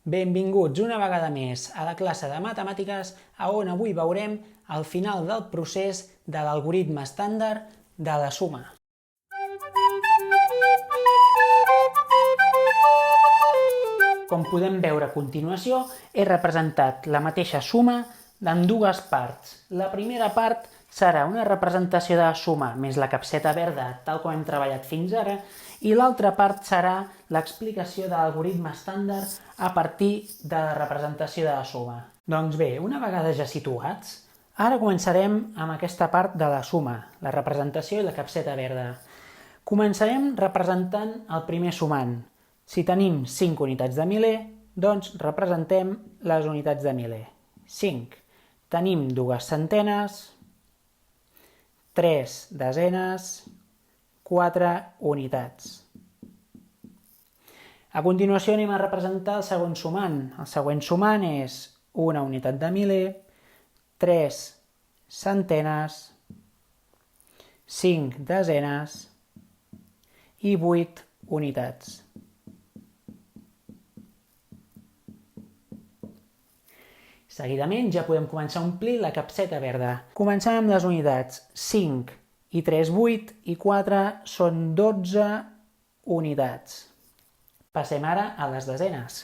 Benvinguts una vegada més a la classe de matemàtiques, on avui veurem el final del procés de l'algoritme estàndard de la suma. Com podem veure a continuació, he representat la mateixa suma en dues parts. La primera part serà una representació de la suma més la capseta verda, tal com hem treballat fins ara, i l'altra part serà l'explicació de l'algoritme estàndard a partir de la representació de la suma. Doncs bé, una vegada ja situats, ara començarem amb aquesta part de la suma, la representació i la capseta verda. Començarem representant el primer sumant. Si tenim 5 unitats de miler, doncs representem les unitats de miler. 5. Tenim 2 centenes, 3 desenes, 4 unitats. A continuació anem a representar el segon sumant. El següent sumant és una unitat de miler, 3 centenes, 5 desenes i 8 unitats. Seguidament ja podem començar a omplir la capseta verda. Comencem amb les unitats. 5 i 3, 8 i 4 són 12 unitats. Passem ara a les desenes.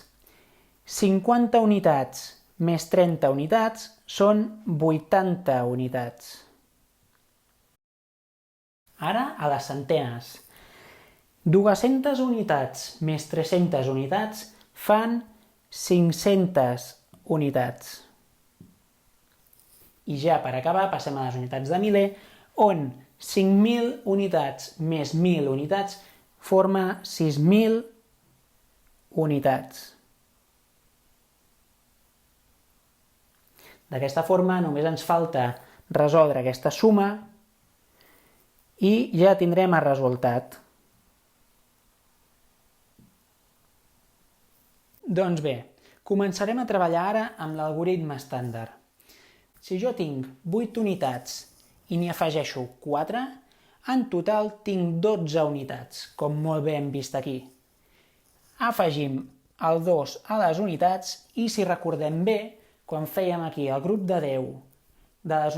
50 unitats més 30 unitats són 80 unitats. Ara a les centenes. 200 unitats més 300 unitats fan 500 unitats. I ja per acabar passem a les unitats de miler, on 5.000 unitats més 1.000 unitats forma 6.000 unitats. D'aquesta forma només ens falta resoldre aquesta suma i ja tindrem el resultat. Doncs bé, començarem a treballar ara amb l'algoritme estàndard. Si jo tinc 8 unitats i n'hi afegeixo 4, en total tinc 12 unitats, com molt bé hem vist aquí. Afegim el 2 a les unitats i si recordem bé, quan fèiem aquí el grup de 10 de les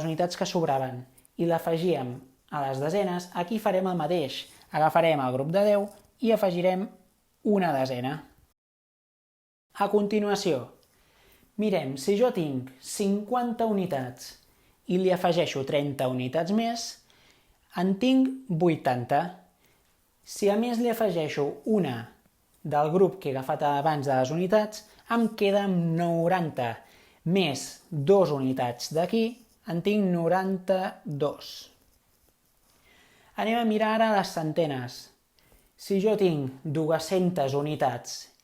unitats que sobraven i l'afegíem a les desenes, aquí farem el mateix. Agafarem el grup de 10 i afegirem una desena. A continuació, mirem, si jo tinc 50 unitats i li afegeixo 30 unitats més, en tinc 80. Si a més li afegeixo una del grup que he agafat abans de les unitats, em queda 90. Més 2 unitats d'aquí, en tinc 92. Anem a mirar ara les centenes. Si jo tinc 200 unitats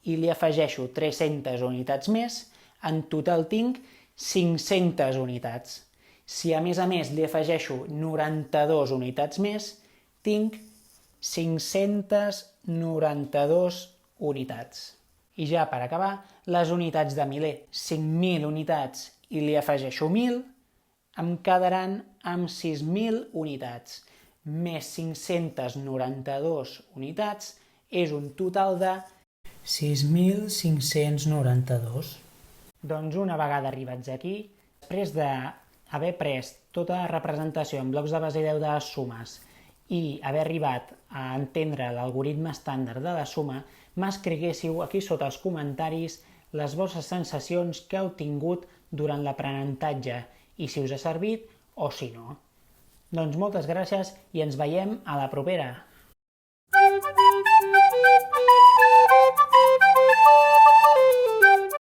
i li afegeixo 300 unitats més, en total tinc 500 unitats. Si a més li afegeixo 92 unitats més, tinc 592 unitats. I ja per acabar, les unitats de miler. 5.000 unitats i li afegeixo 1.000, em quedaran amb 6.000 unitats. Més 592 unitats és un total de 6.592. Doncs una vegada arribats aquí, després d'haver pres tota la representació en blocs de base 10 de les sumes i haver arribat a entendre l'algoritme estàndard de la suma, m'escriguéssiu aquí sota els comentaris les vostres sensacions que heu tingut durant l'aprenentatge i si us ha servit o si no. Doncs moltes gràcies i ens veiem a la propera!